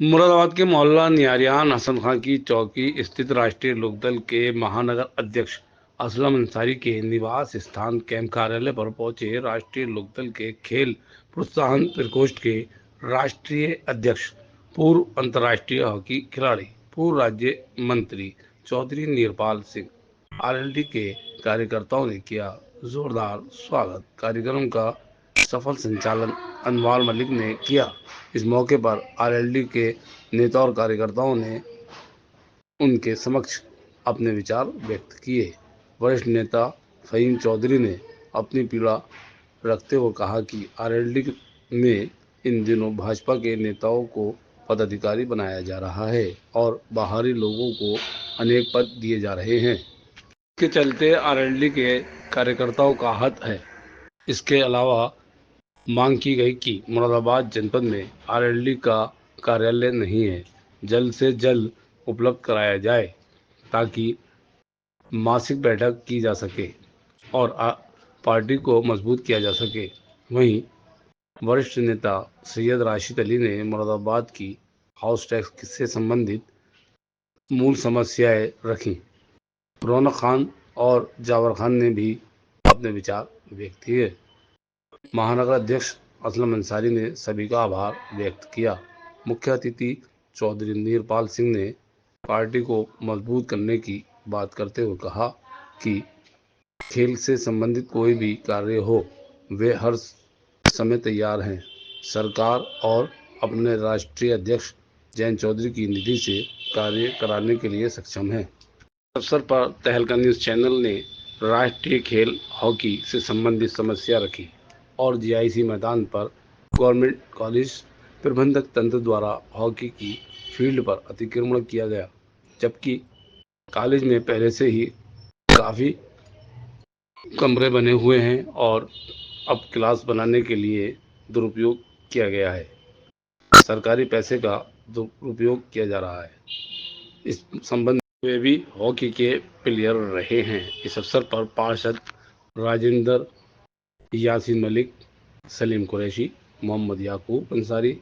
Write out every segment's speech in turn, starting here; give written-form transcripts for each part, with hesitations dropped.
मुरादाबाद के मोहल्ला नियारियान हसन खां की चौकी स्थित राष्ट्रीय लोकदल के महानगर अध्यक्ष असलम अंसारी के निवास स्थान कैंप कार्यालय पर पहुंचे राष्ट्रीय लोकदल के खेल प्रोत्साहन प्रकोष्ठ के राष्ट्रीय अध्यक्ष, पूर्व अंतर्राष्ट्रीय हॉकी खिलाड़ी, पूर्व राज्य मंत्री चौधरी नीरपाल सिंह आरएलडी के कार्यकर्ताओं ने किया जोरदार स्वागत। कार्यक्रम का सफल संचालन अनवार मलिक ने किया। इस मौके पर आरएलडी के नेता और कार्यकर्ताओं ने उनके समक्ष अपने विचार व्यक्त किए। वरिष्ठ नेता फहीम चौधरी ने अपनी पीड़ा रखते हुए कहा कि आरएलडी में इन दिनों भाजपा के नेताओं को पदाधिकारी बनाया जा रहा है और बाहरी लोगों को अनेक पद दिए जा रहे हैं। इसके चलते आरएलडी के कार्यकर्ताओं का हक है। इसके अलावा मांग की गई कि मुरादाबाद जनपद में आरएलडी का कार्यालय नहीं है, जल्द से जल्द उपलब्ध कराया जाए ताकि मासिक बैठक की जा सके और पार्टी को मजबूत किया जा सके। वहीं वरिष्ठ नेता सैयद राशिद अली ने मुरादाबाद की हाउस टैक्स से संबंधित मूल समस्याएं रखी। रौनक खान और जावर खान ने भी अपने विचार व्यक्त किए। महानगर अध्यक्ष असलम अंसारी ने सभी का आभार व्यक्त किया। मुख्य अतिथि चौधरी नीरपाल सिंह ने पार्टी को मजबूत करने की बात करते हुए कहा कि खेल से संबंधित कोई भी कार्य हो, वे हर समय तैयार हैं। सरकार और अपने राष्ट्रीय अध्यक्ष जयंत चौधरी की निधि से कार्य कराने के लिए सक्षम है। अवसर पर तहलका न्यूज चैनल ने राष्ट्रीय खेल हॉकी से संबंधित समस्या रखी और जीआईसी मैदान पर गवर्नमेंट कॉलेज प्रबंधक तंत्र द्वारा हॉकी की फील्ड पर अतिक्रमण किया गया, जबकि कॉलेज में पहले से ही काफ़ी कमरे बने हुए हैं और अब क्लास बनाने के लिए दुरुपयोग किया गया है। सरकारी पैसे का दुरुपयोग किया जा रहा है। इस संबंध में वे भी हॉकी के प्लेयर रहे हैं। इस अवसर पर पार्षद राजेंद्र, यासीन मलिक, सलीम कुरैशी, मोहम्मद याकूब अंसारी,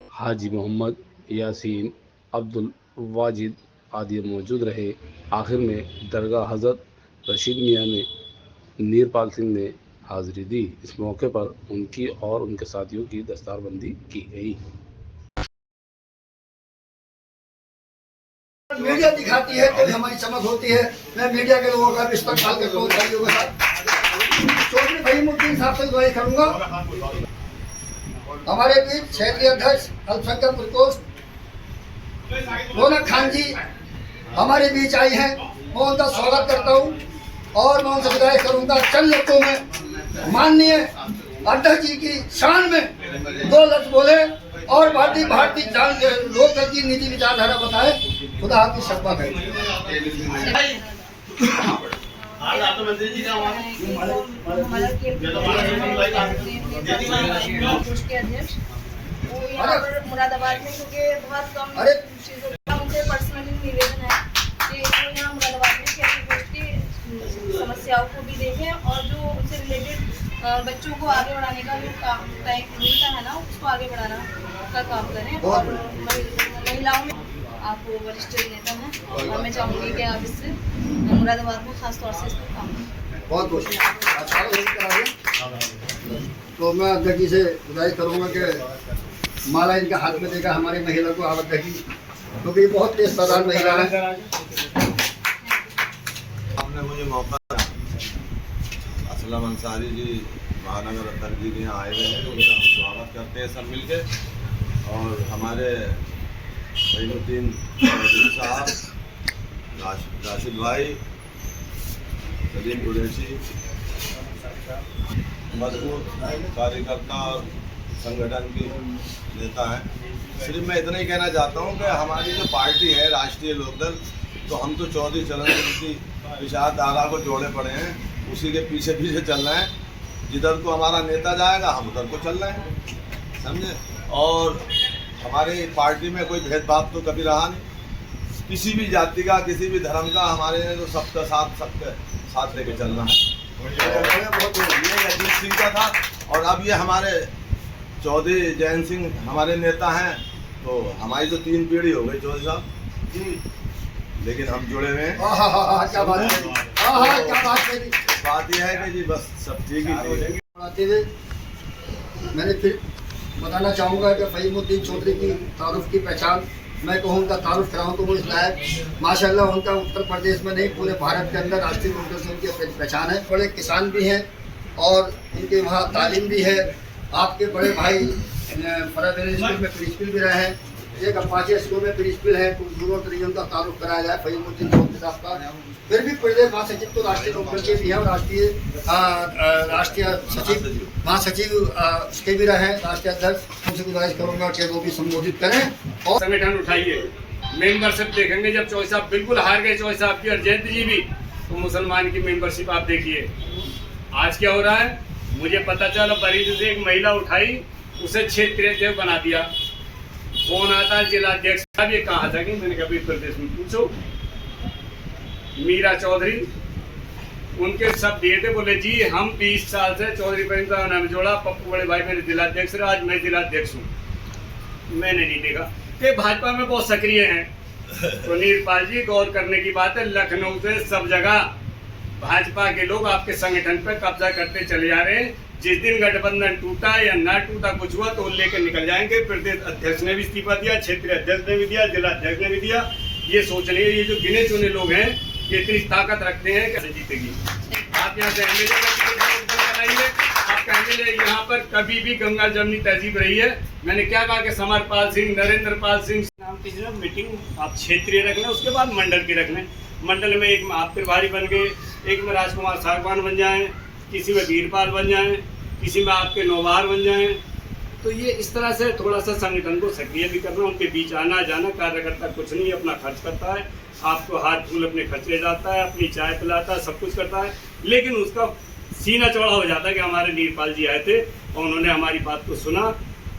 हाजी मोहम्मद यासीन, अब्दुल वाजिद आदि मौजूद रहे। आखिर में दरगाह हजरत रशीद मियाँ ने नीरपाल सिंह ने हाजिरी दी। इस मौके पर उनकी और उनके साथियों की दस्तारबंदी की गई। मीडिया दिखाती है तो हमारी चमक होती है। मैं मीडिया के लोगों का रिस्पेक्ट करता हूँ। भाइयों के साथ चौधरी फहीमुद्दीन साहब से दुआई करूंगा। हमारे बीच क्षेत्रीय अध्यक्ष अल्पसंख्यक प्रकोष्ठ रौनक खान जी हमारे बीच आई हैं। मैं उनका स्वागत करता हूँ और मैं उनसे विदाई करूंगा। चंद लोगों में माननीय अध्यक्ष जी की शान में दो लफ्ज बोले और भारतीय जान लोकदल की नीति विचारधारा बताए। खुदा आपकी शक्ति है। मुरादाबाद में क्योंकि बहुत कम चीजों का उनसे पर्सनली निवेदन है कि यहाँ मुरादाबाद में खेल कूद की समस्याओं को भी देखें और जो उनसे रिलेटेड बच्चों को आगे बढ़ाने का जो काम मिलता है ना, उसको आगे बढ़ाना का काम करें। और महिलाओं में आप वरिष्ठ नेता हैं और मैं चाहूँगी कि आप इससे मुरादाबाद को खास तौर से इस पर काम करें। बहुत बहुत तो मैं अध्यक्ष जी से विदाई करूँगा कि माला इनके हाथ में देगा हमारी महिला को आप अध्यक्ष जी, क्योंकि बहुत तेज प्रधान महिला है। आपने मुझे मौका असलम अंसारी जी महानगर अध्यक्ष जी के यहाँ आए हुए हैं, तो उनका हम स्वागत करते हैं सब मिलके। और हमारे फहीमुद्दीन साहब, राशिद भाई, सलीम कुरैशी मजबूत कार्यकर्ता और संगठन के नेता हैं। सिर्फ मैं इतना ही कहना चाहता हूँ कि हमारी जो पार्टी है राष्ट्रीय लोकदल, तो हम तो चौधरी चरण सिंह की विचारधारा को जोड़े पड़े हैं, उसी के पीछे पीछे चल रहे हैं। जिधर को हमारा नेता जाएगा हम उधर को चल रहे हैं, समझे। और हमारे पार्टी में कोई भेदभाव तो कभी रहा नहीं, किसी भी जाति का, किसी भी धर्म का। हमारे तो सबके साथ लेके चलना है। ये अजीत सिंह का था और अब ये हमारे चौधरी जयंत सिंह हमारे नेता हैं, तो हमारी तो 3 पीढ़ी हो गई चौधरी साहब, लेकिन हम जुड़े हुए हैं। क्या बात है, क्या बात है। बात यह है कि जी बस सब ठीक ही ठीक। बढ़ाते हुए मैंने फिर बताना चाहूँगा कि फ़हीमुद्दीन चौधरी की तारुफ की पहचान मैं कहूँ उनका तारुफ कराऊँ तो वो इस लायक माशाल्लाह उनका उत्तर प्रदेश में नहीं पूरे भारत के अंदर राष्ट्रीय लोकदल से उनकी पहचान है। बड़े किसान भी हैं और उनके वहाँ तालीम भी है। आपके बड़े भाई फरहद अली स्कूल में प्रिंसिपल भी रहे हैं, एक अपाचे स्कूल में प्रिंसिपल है। तो दोनों तरीकों का तारुफ कराया जाए फ़हीमुद्दीन चौधरी साहब का। फिर भी प्रदेश महासचिव तो राष्ट्रीय लोकदल के भी हैं और राष्ट्रीय सचिव महासचिव उसके भी रहे हैं, राष्ट्रीय अध्यक्ष। उनसे गुजारिश करूँगा कि वो भी संबोधित करें और संगठन उठाइए। मेंबरशिप देखेंगे जब चौधरी साहब बिल्कुल हार गए, चौधरी साहब की और जयंत जी भी, तो मुसलमान की मेंबरशिप आप देखिए। आज क्या हो रहा है, मुझे पता चला बरीद से एक महिला उठाई, उसे क्षेत्रीय अध्यक्ष बना दिया। फोन आता जिला अध्यक्ष साहब ये कहा था कि मैंने कभी प्रदेश में पूछो। मीरा चौधरी उनके सब दिए थे, बोले जी हम 20 साल से चौधरी परिंदा नाम जोड़ा, पप्पू बड़े भाई मेरे जिला अध्यक्ष रहे, आज मैं जिला अध्यक्ष हूँ। मैंने नहीं देखा कि भाजपा में बहुत सक्रिय हैं। तो नीरपाल जी गौर करने की बात है, लखनऊ से सब जगह भाजपा के लोग आपके संगठन पर कब्जा करते चले जा रहे हैं। जिस दिन गठबंधन टूटा या ना टूटा कुछ हुआ तो लेकर निकल जाएंगे। प्रदेश अध्यक्ष ने भी इस्तीफा दिया, क्षेत्रीय अध्यक्ष ने भी दिया, जिला अध्यक्ष ने भी दिया। ये सोच रही है ये जो गिने चुने लोग हैं ये इतनी ताकत रखते हैं कैसे जीतेगी। आप यहाँ से एमएलए बनाइए, आपका एमएलए यहाँ पर कभी भी गंगा जमनी तहजीब रही है। मैंने क्या कहा कि समरपाल सिंह, नरेंद्र पाल सिंह नाम की मीटिंग आप क्षेत्रीय रख लें, उसके बाद मंडल की रख लें। मंडल में एक में आप प्रभारी बन गए, एक में राजकुमार सागवान बन जाएं, किसी में वीरपाल बन जाएं, किसी में आपके नौबार बन जाएं। तो ये इस तरह से थोड़ा सा संगठन को सक्रिय भी करना, उनके बीच आना जाना। कार्यकर्ता कुछ नहीं अपना खर्च करता है, आपको हाथ फूल अपने खर्च ले जाता है, अपनी चाय पिलाता है, सब कुछ करता है, लेकिन उसका सीना चौड़ा हो जाता है कि हमारे नीरपाल जी आए थे और उन्होंने हमारी बात को सुना।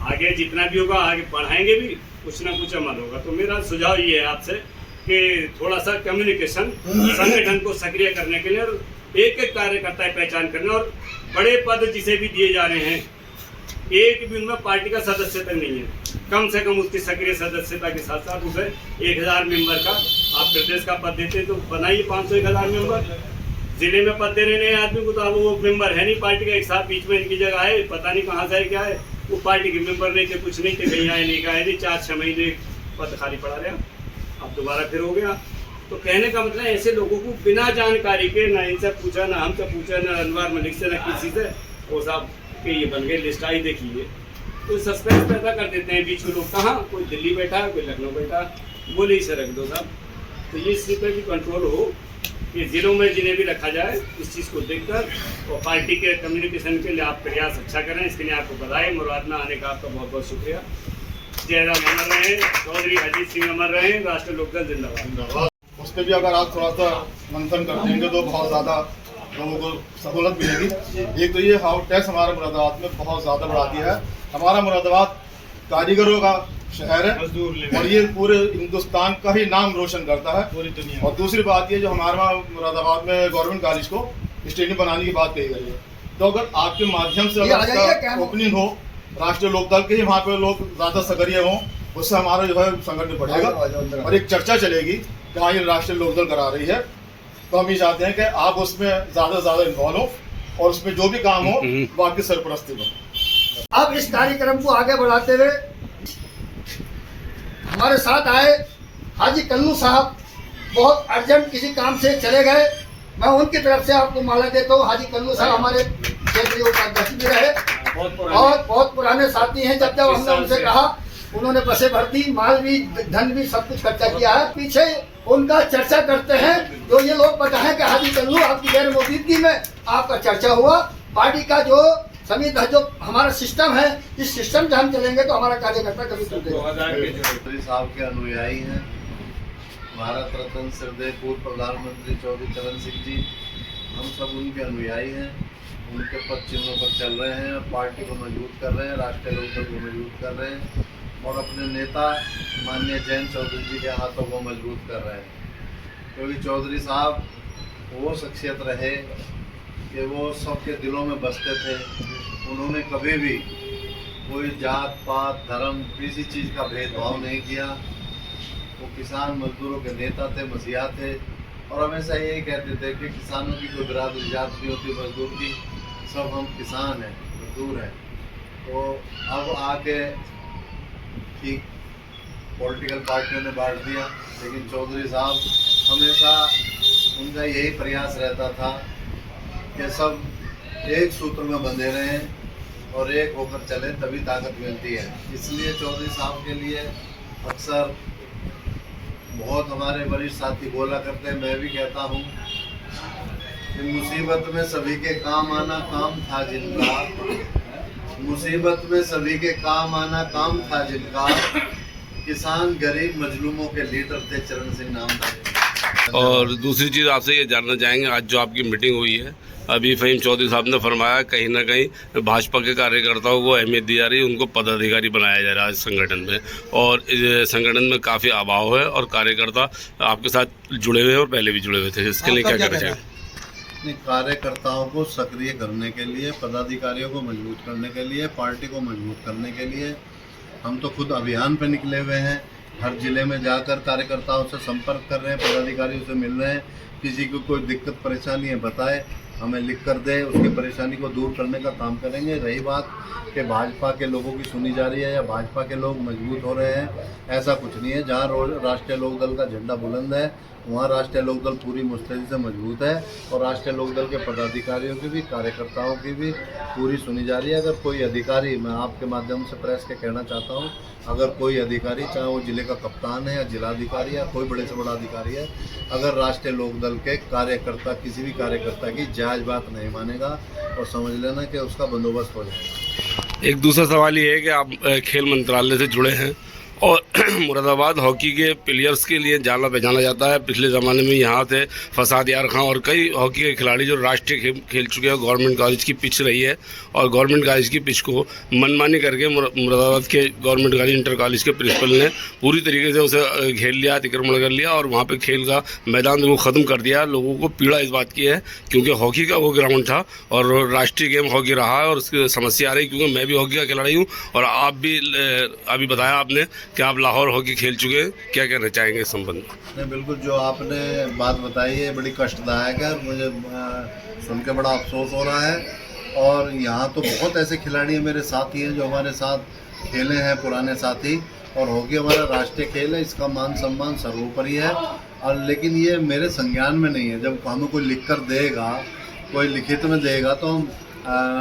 आगे जितना भी होगा आगे बढ़ाएंगे भी, कुछ ना कुछ अमल होगा। तो मेरा सुझाव ये है आपसे कि थोड़ा सा कम्युनिकेशन संगठन को सक्रिय करने के लिए और एक एक कार्यकर्ता की पहचान करना। और बड़े पद जिसे भी दिए जा रहे हैं एक भी उनमें पार्टी का सदस्यता नहीं है, कम से कम उसकी सक्रिय सदस्यता के साथ साथ उसे 1000 मेंबर का आप प्रदेश का पद देते तो बनाइए 500-1000 मेंबर। जिले में पद दे रहे हैं आदमी को तो अब वो मेंबर है नहीं पार्टी का, एक साथ बीच में इनकी जगह है, पता नहीं कहाँ से क्या है, वो पार्टी के मेंबर नहीं थे, कुछ नहीं थे, कहीं आए नहीं गए नहीं, 4-6 महीने पद खाली पड़ा रहा, अब दोबारा फिर हो गया। तो कहने का मतलब ऐसे लोगों को बिना जानकारी के, ना इनसे पूछा, ना हमसे पूछा, ना अनवर मलिक से, ना किसी से, वो साहब के ये बन गए लिस्ट आई देखिए। तो सस्पेंस पैदा कर देते हैं बीच में लोग, कहाँ कोई दिल्ली बैठा है, कोई लखनऊ बैठा, बोले ही से रख दो साहब। तो ये इस पर भी कंट्रोल हो कि जिलों में जिन्हें भी रखा जाए इस चीज़ को देखकर, और पार्टी के कम्युनिकेशन के लिए आप प्रयास अच्छा करें, इसके लिए आपको बधाई। मुराद में आने का आपका बहुत बहुत शुक्रिया। जयराम अमर रहे, चौधरी अजीत सिंह अमर रहे, राष्ट्रीय लोकदल जिंदाबाद। उस पर भी अगर आप थोड़ा सा मंथन कर देंगे तो बहुत ज़्यादा लोगों को सहूलत मिलेगी। एक तो ये हाउस टैक्स हमारे मुरादाबाद में बहुत ज़्यादा बढ़ा दिया है। हमारा मुरादाबाद कारीगरों का शहर है और ये पूरे हिंदुस्तान का ही नाम रोशन करता है पूरी दुनिया। और दूसरी बात ये जो हमारा मुरादाबाद में गवर्नमेंट कॉलेज को स्टेडियम बनाने की बात कही गई है, तो अगर आपके माध्यम से अगर ओपनिंग हो, राष्ट्रीय लोकदल के ही वहाँ पे लोग ज़्यादा सक्रिय हों, उससे हमारा जो है संगठन बढ़ेगा और एक चर्चा चलेगी कि हाँ ये राष्ट्रीय लोकदल करा रही है। तो हम ये चाहते हैं कि आप उसमें ज़्यादा से ज़्यादा इन्वॉल्व हो और उसमें जो भी काम हो वो आपकी सरपरस्ती हो। अब इस कार्यक्रम को आगे बढ़ाते हुए हमारे साथ आए हाजी कन्नू साहब, बहुत अर्जेंट किसी काम से चले गए, मैं उनकी तरफ से आपको माला देता हूँ। हाजी कन्नू साहब हमारे क्षेत्रीय उपाध्यक्ष भी रहे और बहुत पुराने साथी हैं। जब हमने उनसे कहा उन्होंने बसें भरती, माल भी, धन भी, सब कुछ खर्चा किया है। पीछे उनका चर्चा करते हैं जो ये लोग बताएं कि हाजी कन्नू आपकी गैर मौजूदगी में आपका चर्चा हुआ। पार्टी का जो समिति जो हमारा सिस्टम है, इस सिस्टम से हम चलेंगे तो हमारा कार्यकर्ता कभी टूटेगा। चौधरी साहब के अनुयायी हैं, भारत रत्न श्रद्धेय पूर्व प्रधानमंत्री चौधरी चरण सिंह जी, हम सब उनके अनुयायी हैं। उनके पद चिन्हों पर चल रहे हैं, पार्टी को मजबूत कर रहे हैं, राष्ट्रीय लोकदल को मजबूत कर रहे हैं और अपने नेता माननीय जयंत चौधरी जी के हाथों को मजबूत कर रहे हैं। क्योंकि चौधरी साहब वो शख्सियत रहे कि वो सबके दिलों में बसते थे। उन्होंने कभी भी कोई जात पात धर्म किसी चीज़ का भेदभाव नहीं किया। वो किसान मजदूरों के नेता थे, मसीहा थे, और हमेशा यही कहते थे कि किसानों की कोई बिरादरी जात नहीं होती, मजदूर की, सब हम किसान हैं, मजदूर हैं। तो अब आके ठीक पॉलिटिकल पार्टियों ने बांट दिया, लेकिन चौधरी साहब हमेशा उनका यही प्रयास रहता था कि सब एक सूत्र में बंधे रहें और एक होकर चले, तभी ताकत मिलती है। इसलिए चौधरी साहब के लिए अक्सर बहुत हमारे वरिष्ठ साथी बोला करते हैं, मैं भी कहता हूँ कि मुसीबत में सभी के काम आना काम था जिनका, मुसीबत में सभी के काम आना काम था जिनका, किसान गरीब मजलूमों के लीडर थे चरण सिंह नाम था। और दूसरी चीज़ आपसे ये जानना चाहेंगे, आज जो आपकी मीटिंग हुई है, अभी फ़हीम चौधरी साहब ने फरमाया कहीं ना कहीं भाजपा के कार्यकर्ताओं को अहमियत दी जा रही है, उनको पदाधिकारी बनाया जा रहा है इस संगठन में, और इस संगठन में काफ़ी अभाव है और कार्यकर्ता आपके साथ जुड़े हुए हैं और पहले भी जुड़े हुए थे, इसके लिए क्या कहना चाहेंगे? अपने कार्यकर्ताओं को सक्रिय करने के लिए, पदाधिकारियों को मजबूत करने के लिए, पार्टी को मजबूत करने के लिए हम तो खुद अभियान पे निकले हुए हैं। हर जिले में जाकर कार्यकर्ताओं से संपर्क कर रहे हैं, पदाधिकारियों से मिल रहे हैं। किसी को कोई दिक्कत परेशानी है बताए, हमें लिख कर दे, उसकी परेशानी को दूर करने का काम करेंगे। रही बात कि भाजपा के लोगों की सुनी जा रही है या भाजपा के लोग मजबूत हो रहे हैं, ऐसा कुछ नहीं है। जहाँ राष्ट्रीय लोकदल का झंडा बुलंद है, वहाँ राष्ट्रीय लोकदल पूरी मुस्तैदी से मजबूत है, और राष्ट्रीय लोकदल के पदाधिकारियों की भी, कार्यकर्ताओं की भी पूरी सुनी जा रही है। अगर कोई अधिकारी, मैं आपके माध्यम से प्रेस के कहना चाहता हूँ, अगर कोई अधिकारी, चाहे वो जिले का कप्तान है या जिलाधिकारी या कोई बड़े से बड़ा अधिकारी है, अगर राष्ट्रीय लोकदल के कार्यकर्ता किसी भी कार्यकर्ता की जायज़ बात नहीं मानेगा, और समझ लेना कि उसका बंदोबस्त हो जाएगा। एक दूसरा सवाल ये है कि आप खेल मंत्रालय से जुड़े हैं और मुरादाबाद हॉकी के प्लेयर्स के लिए जाना पहचाना जाता है। पिछले ज़माने में यहाँ थे फसाद यार खां और कई हॉकी के खिलाड़ी जो राष्ट्रीय खेल चुके हैं। गवर्नमेंट कॉलेज की पिच रही है और गवर्नमेंट कॉलेज की पिच को मनमानी करके मुरादाबाद के गवर्नमेंट कॉलेज इंटर कॉलेज के प्रिंसिपल ने पूरी तरीके से उसे घेर लिया, अतिक्रमण कर लिया और वहाँ पर खेल का मैदान को ख़त्म कर दिया। लोगों को पीड़ा इस बात की है क्योंकि हॉकी का वो ग्राउंड था और राष्ट्रीय गेम हॉकी रहा है और उसकी समस्या आ रही, क्योंकि मैं भी हॉकी का खिलाड़ी हूँ और आप भी अभी बताया आपने कि आप लाहौर हॉकी खेल चुके हैं, क्या कहना चाहेंगे इस संबंध में? नहीं, बिल्कुल जो आपने बात बताई है बड़ी कष्टदायक है, मुझे सुन के बड़ा अफसोस हो रहा है। और यहाँ तो बहुत ऐसे खिलाड़ी हैं, मेरे साथी हैं जो हमारे साथ खेले हैं, पुराने साथी, और हॉकी हमारा राष्ट्रीय खेल है, इसका मान सम्मान सर्वोपरि है। और लेकिन ये मेरे संज्ञान में नहीं है। जब हमें कोई लिख कर देगा, कोई लिखित में देगा, तो हम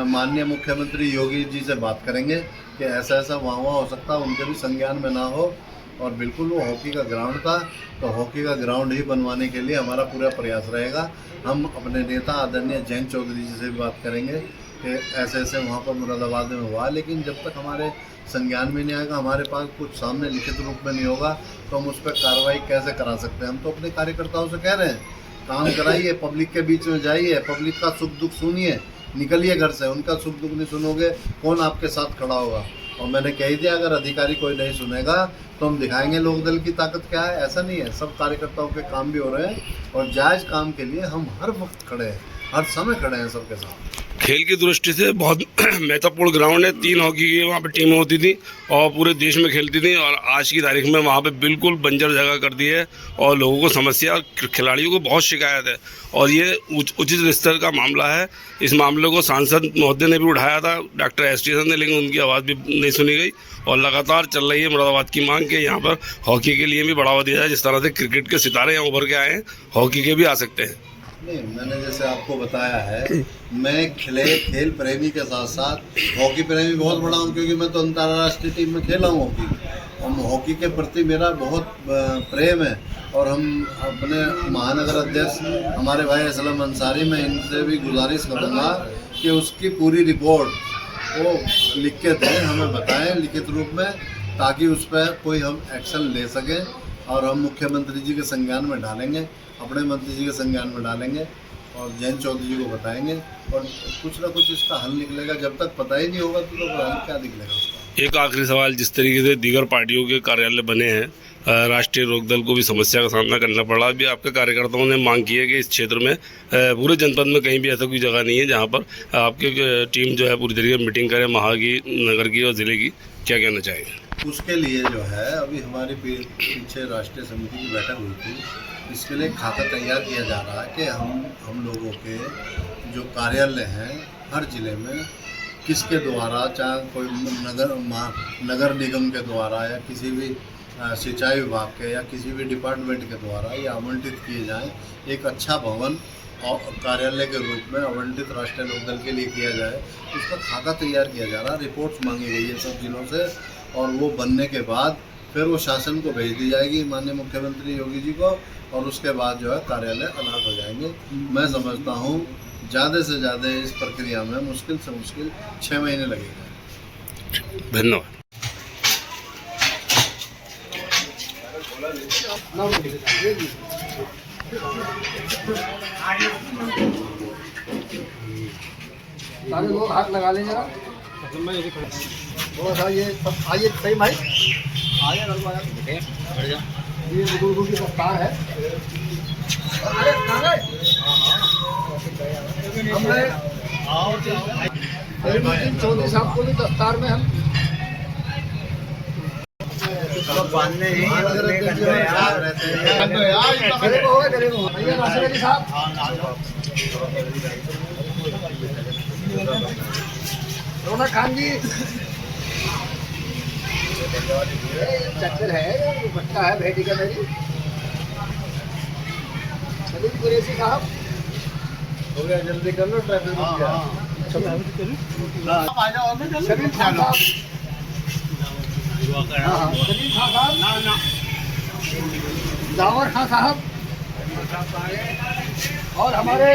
माननीय मुख्यमंत्री योगी जी से बात करेंगे कि ऐसा ऐसा वहाँ हो सकता है, उनके भी संज्ञान में ना हो। और बिल्कुल वो हॉकी का ग्राउंड था, तो हॉकी का ग्राउंड ही बनवाने के लिए हमारा पूरा प्रयास रहेगा। हम अपने नेता आदरणीय जयंत चौधरी जी से भी बात करेंगे कि ऐसे ऐसे वहाँ पर मुरादाबाद में हुआ, लेकिन जब तक हमारे संज्ञान में नहीं आएगा, हमारे पास कुछ सामने लिखित रूप में नहीं होगा, तो हम उस पर कार्रवाई कैसे करा सकते हैं। हम तो अपने कार्यकर्ताओं से कह रहे हैं, काम कराइए, पब्लिक के बीच में जाइए, पब्लिक का सुख दुख सुनिए, निकलिए घर से। उनका सुख दुख नहीं सुनोगे, कौन आपके साथ खड़ा होगा? और मैंने कह दिया, अगर अधिकारी कोई नहीं सुनेगा तो हम दिखाएंगे लोकदल की ताकत क्या है। ऐसा नहीं है, सब कार्यकर्ताओं के काम भी हो रहे हैं और जायज़ काम के लिए हम हर वक्त खड़े हैं, हर समय खड़े हैं सबके साथ। खेल की दृष्टि से बहुत महत्वपूर्ण ग्राउंड है। 3 हॉकी की वहाँ पे टीमें होती थी और पूरे देश में खेलती थी, और आज की तारीख में वहाँ पे बिल्कुल बंजर जगह कर दी है और लोगों को समस्या, खिलाड़ियों को बहुत शिकायत है और ये उचित स्तर का मामला है। इस मामले को सांसद महोदय ने भी उठाया था, डॉक्टर एस ने, लेकिन उनकी आवाज़ भी नहीं सुनी गई और लगातार चल रही है मुरादाबाद की मांग कि यहाँ पर हॉकी के लिए भी बढ़ावा दिया जाए। जिस तरह से क्रिकेट के सितारे यहाँ उभर के आए हैं, हॉकी के भी आ सकते हैं। नहीं, मैंने जैसे आपको बताया है, मैं खेल प्रेमी के साथ साथ हॉकी प्रेमी बहुत बड़ा हूँ, क्योंकि मैं तो अंतर्राष्ट्रीय टीम में खेला हूँ हॉकी। और हॉकी के प्रति मेरा बहुत प्रेम है। और हम अपने महानगर अध्यक्ष हमारे भाई असलम अंसारी, मैं इनसे भी गुजारिश करूँगा कि उसकी पूरी रिपोर्ट वो लिख के दें, हमें बताएं लिखित रूप में, ताकि उस पर कोई हम एक्शन ले सकें। और हम मुख्यमंत्री जी के संज्ञान में डालेंगे, अपने मंत्री जी के संज्ञान में डालेंगे और जयंत चौधरी जी को बताएंगे और कुछ ना कुछ इसका हल निकलेगा। जब तक पता ही नहीं होगा तो हल क्या निकलेगा उसका। एक आखिरी सवाल, जिस तरीके से दीगर पार्टियों के कार्यालय बने हैं, राष्ट्रीय लोकदल को भी समस्या का सामना करना पड़ा। अभी आपके कार्यकर्ताओं ने मांग की है कि इस क्षेत्र में पूरे जनपद में कहीं भी ऐसा कोई जगह नहीं है जहां पर आपकी टीम जो है पूरी तरीके से मीटिंग करे, महा की, नगर की और ज़िले की। क्या कहना चाहेंगे? उसके लिए जो है अभी हमारे पीछे राष्ट्रीय समिति की बैठक हुई थी। इसके लिए खाका तैयार किया जा रहा है कि हम लोगों के जो कार्यालय हैं हर जिले में किसके द्वारा, चाहे कोई नगर निगम के द्वारा या किसी भी सिंचाई विभाग के या किसी भी डिपार्टमेंट के द्वारा ये आवंटित किए जाएं। एक अच्छा भवन और कार्यालय के रूप में आवंटित राष्ट्रीय लोकदल के लिए किया जाए। उसका खाका तैयार किया जा रहा है, रिपोर्ट्स मांगी गई है सब जिलों से, और वो बनने के बाद फिर वो शासन को भेज दी जाएगी माननीय मुख्यमंत्री योगी जी को, और उसके बाद जो है कार्यालय अलग हो जाएंगे। मैं समझता हूँ ज़्यादा से ज़्यादा इस प्रक्रिया में मुश्किल से मुश्किल 6 महीने लगेगा। धन्यवाद। सारे लोग हाथ लगा लें जरा, थोड़ा सा ये सब आइए सही भाई, आइए ये बुजुर्गों की रफ्तार है। अरे हमने चौधरी साहब को भी दफ्तार में हम बांधने रौनक खान जी चक्कर है, बच्चा है बेटी का मेरी। सलीम कुरैशी साहब हो गया, जल्दी कर लो, ट्रैफिक रुक गया। सलीम खान साहब, सलीम खान साहब, जावर खान साहब, और हमारे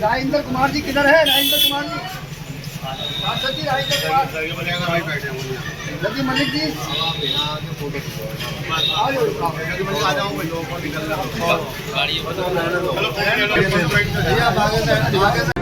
राजेंद्र कुमार जी किधर है? राजेंद्र कुमार जी, राजेंद्र कुमार, जल्दी मलिक जी आ जाओ।